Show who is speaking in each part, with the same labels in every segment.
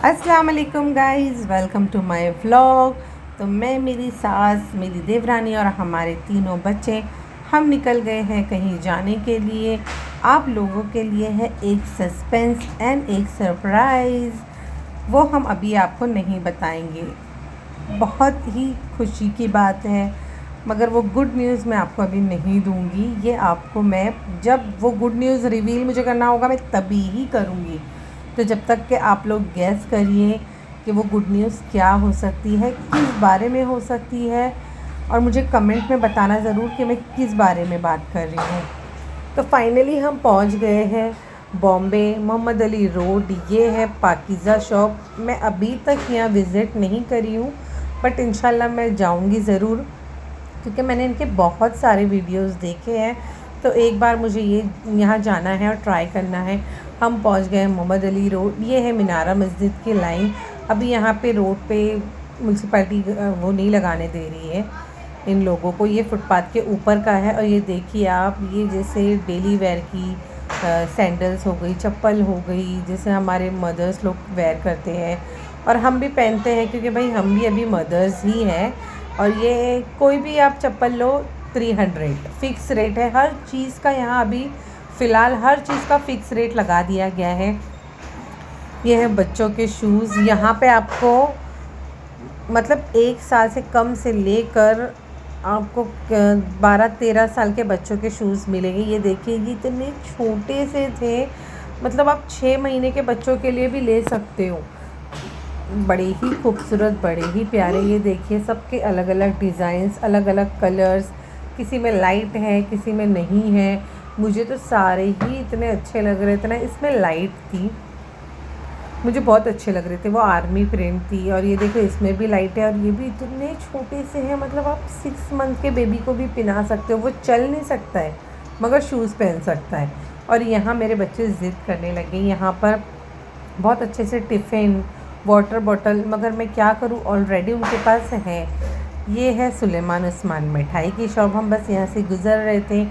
Speaker 1: अस्सलाम वालेकुम guys, welcome to my vlog. तो मैं, मेरी सास, मेरी देवरानी और हमारे तीनों बच्चे हम निकल गए हैं कहीं जाने के लिए। आप लोगों के लिए है एक सस्पेंस एंड एक सरप्राइज़, वो हम अभी आपको नहीं बताएंगे। बहुत ही खुशी की बात है, मगर वो गुड न्यूज़ मैं आपको अभी नहीं दूंगी। ये आपको मैं जब वो गुड न्यूज़ रिवील मुझे करना होगा मैं तभी ही करूँगी। तो जब तक कि आप लोग गैस करिए कि वो गुड न्यूज़ क्या हो सकती है, किस बारे में हो सकती है, और मुझे कमेंट में बताना ज़रूर कि मैं किस बारे में बात कर रही हूँ। तो फाइनली हम पहुँच गए हैं बॉम्बे, मोहम्मद अली रोड। ये है पाकीज़ा शॉप। मैं अभी तक यहाँ विज़िट नहीं करी हूँ, बट इंशाल्लाह मैं जाऊँगी ज़रूर, क्योंकि मैंने इनके बहुत सारे वीडियोस देखे हैं। तो एक बार मुझे ये यहाँ जाना है और ट्राई करना है। हम पहुँच गए मोहम्मद अली रोड। ये है मीनारा मस्जिद की लाइन। अभी यहाँ पे रोड पे म्यूनसिपैलिटी वो नहीं लगाने दे रही है इन लोगों को। ये फुटपाथ के ऊपर का है। और ये देखिए आप, ये जैसे डेली वेयर की सैंडल्स हो गई, चप्पल हो गई, जैसे हमारे मदर्स लोग वेयर करते हैं और हम भी पहनते हैं, क्योंकि भाई हम भी अभी मदर्स ही हैं। और ये कोई भी आप चप्पल लो 300 फ़िक्स रेट है हर चीज़ का। यहाँ अभी फ़िलहाल हर चीज़ का फ़िक्स रेट लगा दिया गया है। ये है बच्चों के शूज़। यहाँ पे आपको मतलब 1 साल से कम से लेकर आपको 12-13 साल के बच्चों के शूज़ मिलेंगे। ये देखिए, ये इतने छोटे से थे, मतलब आप 6 महीने के बच्चों के लिए भी ले सकते हो। बड़े ही खूबसूरत, बड़े ही प्यारे। ये देखिए, सबके अलग अलग डिज़ाइंस, अलग अलग कलर्स, किसी में लाइट है, किसी में नहीं है। मुझे तो सारे ही इतने अच्छे लग रहे थे ना। इसमें लाइट थी, मुझे बहुत अच्छे लग रहे थे। वो आर्मी प्रिंट थी। और ये देखो, इसमें भी लाइट है। और ये भी इतने छोटे से हैं, मतलब आप 6 मंथ के बेबी को भी पहना सकते हो। वो चल नहीं सकता है मगर शूज़ पहन सकता है। और यहाँ मेरे बच्चे ज़िद करने लगे। यहाँ पर बहुत अच्छे से टिफ़िन, वाटर बॉटल, मगर मैं क्या करूँ, ऑलरेडी उनके पास है। ये है सुलेमान उस्मान मिठाई की शॉप। हम बस यहाँ से गुज़र रहे थे।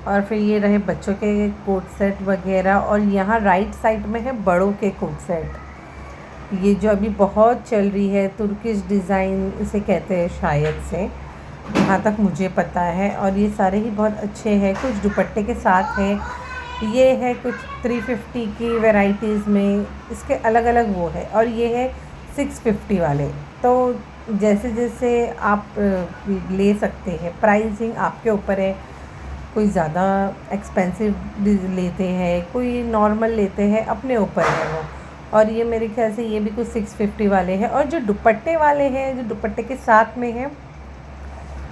Speaker 1: और फिर ये रहे बच्चों के कोट सेट वगैरह। और यहाँ राइट साइड में है बड़ों के कोट सेट। ये जो अभी बहुत चल रही है, तुर्किश डिज़ाइन इसे कहते हैं शायद से, यहाँ तक मुझे पता है। और ये सारे ही बहुत अच्छे हैं, कुछ दुपट्टे के साथ है। ये है कुछ 350 की वैराइटीज़ में, इसके अलग अलग वो है। और ये है 650 वाले। तो जैसे जैसे आप ले सकते हैं, प्राइसिंग आपके ऊपर है। कोई ज़्यादा एक्सपेंसिव लेते हैं, कोई नॉर्मल लेते हैं, अपने ऊपर है वो। और ये मेरे ख्याल से ये भी कुछ 650 वाले हैं। और जो दुपट्टे वाले हैं, जो दुपट्टे के साथ में हैं,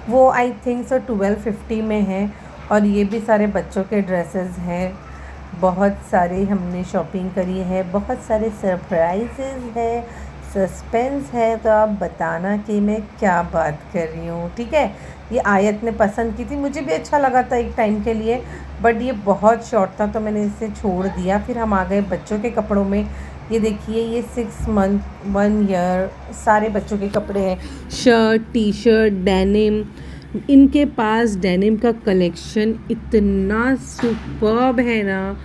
Speaker 1: वो आई थिंक सो 1250 में है। और ये भी सारे बच्चों के ड्रेसेस हैं। बहुत सारी हमने शॉपिंग करी है, बहुत सारे सरप्राइजेज़ है, सस्पेंस है। तो आप बताना कि मैं क्या बात कर रही हूँ, ठीक है। ये आयत ने पसंद की थी, मुझे भी अच्छा लगा था एक टाइम के लिए, बट ये बहुत शॉर्ट था तो मैंने इसे छोड़ दिया। फिर हम आ गए बच्चों के कपड़ों में। ये देखिए, ये 6 मंथ 1 ईयर सारे बच्चों के कपड़े हैं। Shirt, T shirt, denim. इनके पास डेनिम का कलेक्शन इतना सुपर्ब है ना।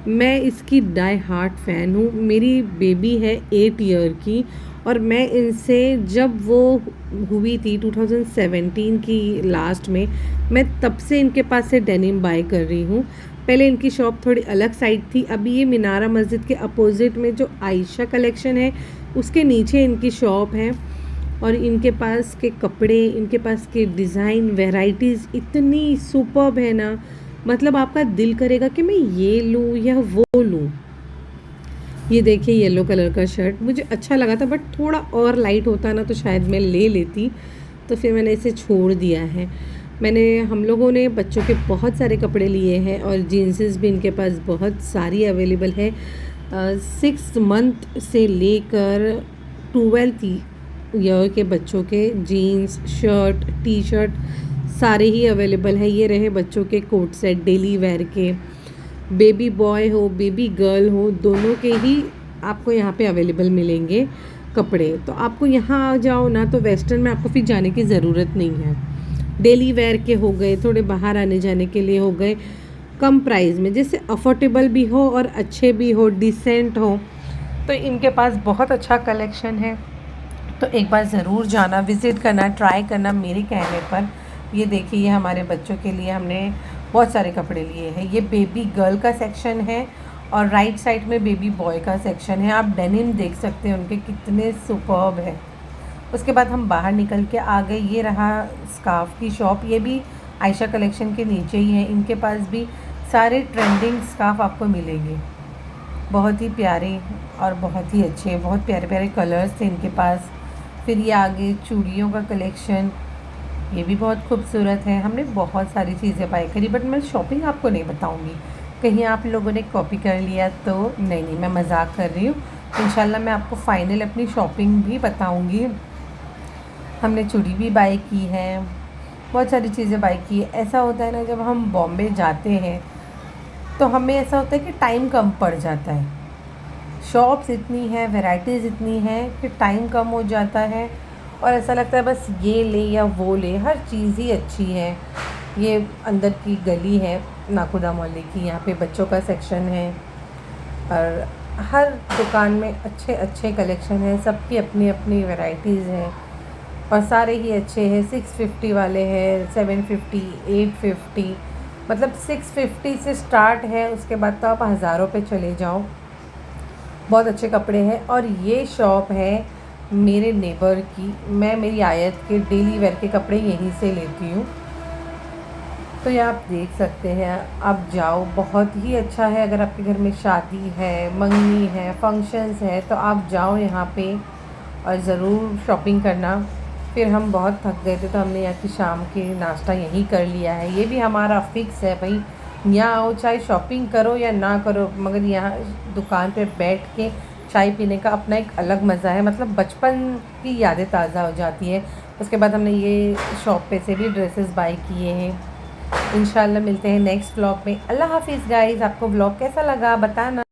Speaker 1: मैं इसकी डाई हार्ट फ़ैन हूँ। मेरी बेबी है 8 ईयर की, और मैं इनसे जब वो हुई थी 2017 की लास्ट में, मैं तब से इनके पास से डेनिम बाय कर रही हूँ। पहले इनकी शॉप थोड़ी अलग साइड थी। अभी ये मीनारा मस्जिद के अपोजिट में जो आयशा कलेक्शन है, उसके नीचे इनकी शॉप है। और इनके पास के कपड़े, इनके पास के डिज़ाइन, वैराइटीज़ इतनी सुपर्ब है ना, मतलब आपका दिल करेगा कि मैं ये लूँ या वो लूँ। ये देखिए, येलो कलर का शर्ट मुझे अच्छा लगा था, बट थोड़ा और लाइट होता ना तो शायद मैं ले लेती। तो फिर मैंने इसे छोड़ दिया है। हम लोगों ने बच्चों के बहुत सारे कपड़े लिए हैं, और जीन्सेस भी इनके पास बहुत सारी अवेलेबल है। 6 मंथ से लेकर 12th ईयर के बच्चों के जीन्स, शर्ट, टी शर्ट सारे ही अवेलेबल है। ये रहे बच्चों के कोट सेट डेली वेयर के। बेबी बॉय हो, बेबी गर्ल हो, दोनों के ही आपको यहाँ पे अवेलेबल मिलेंगे कपड़े। तो आपको यहाँ आ जाओ ना, तो वेस्टर्न में आपको फिर जाने की ज़रूरत नहीं है। डेली वेयर के हो गए, थोड़े बाहर आने जाने के लिए हो गए, कम प्राइस में, जैसे अफोर्डेबल भी हो और अच्छे भी हो, डिसेंट हो। तो इनके पास बहुत अच्छा कलेक्शन है, तो एक बार ज़रूर जाना, विज़िट करना, ट्राई करना मेरे कहने पर। ये देखिए, ये हमारे बच्चों के लिए हमने बहुत सारे कपड़े लिए हैं। ये बेबी गर्ल का सेक्शन है और राइट साइड में बेबी बॉय का सेक्शन है। आप डेनिम देख सकते हैं उनके कितने सुपर्ब है। उसके बाद हम बाहर निकल के आ गए। ये रहा स्कार्फ़ की शॉप, ये भी आयशा कलेक्शन के नीचे ही है। इनके पास भी सारे ट्रेंडिंग स्कार्फ़ आपको मिलेंगे, बहुत ही प्यारे और बहुत ही अच्छे, बहुत प्यारे प्यारे कलर्स थे इनके पास। फिर ये आगे चूड़ियों का कलेक्शन, ये भी बहुत खूबसूरत है। हमने बहुत सारी चीज़ें बाय करी, बट मैं शॉपिंग आपको नहीं बताऊंगी, कहीं आप लोगों ने कॉपी कर लिया तो। नहीं, मैं मजाक कर रही हूँ। इंशाल्लाह मैं आपको फ़ाइनल अपनी शॉपिंग भी बताऊंगी। हमने चूड़ी भी बाय की है, बहुत सारी चीज़ें बाय की है। ऐसा होता है ना, जब हम बॉम्बे जाते हैं तो हमें ऐसा होता है कि टाइम कम पड़ जाता है। शॉप्स इतनी हैं, वैराइटीज़ इतनी हैं कि टाइम कम हो जाता है और ऐसा लगता है बस ये ले या वो ले, हर चीज़ ही अच्छी है। ये अंदर की गली है नाकुदा मोहल्ले की, यहाँ पे बच्चों का सेक्शन है और हर दुकान में अच्छे अच्छे कलेक्शन हैं, सबकी अपनी अपनी वैराइटीज़ हैं और सारे ही अच्छे हैं। 650 वाले हैं, 750, 850, मतलब 650 से स्टार्ट है, उसके बाद तो आप हज़ारों पे चले जाओ। बहुत अच्छे कपड़े हैं और ये शॉप है मेरे नेबर की। मैं मेरी आयत के डेली वेयर के कपड़े यहीं से लेती हूँ, तो ये आप देख सकते हैं। आप जाओ, बहुत ही अच्छा है। अगर आपके घर में शादी है, मंगनी है, फंक्शंस है, तो आप जाओ यहाँ पे और ज़रूर शॉपिंग करना। फिर हम बहुत थक गए थे तो हमने यहाँ की शाम के नाश्ता यहीं कर लिया है। ये भी हमारा फ़िक्स है भाई, यहाँ आओ चाहे शॉपिंग करो या ना करो, मगर यहाँ दुकान पे बैठ के चाय पीने का अपना एक अलग मज़ा है, मतलब बचपन की यादें ताज़ा हो जाती है। उसके बाद हमने ये शॉप पे से भी ड्रेसेस बाय किए हैं। इंशाल्लाह मिलते हैं नेक्स्ट व्लॉग में। अल्लाह हाफिज़ गाइज़। आपको व्लॉग कैसा लगा बताना।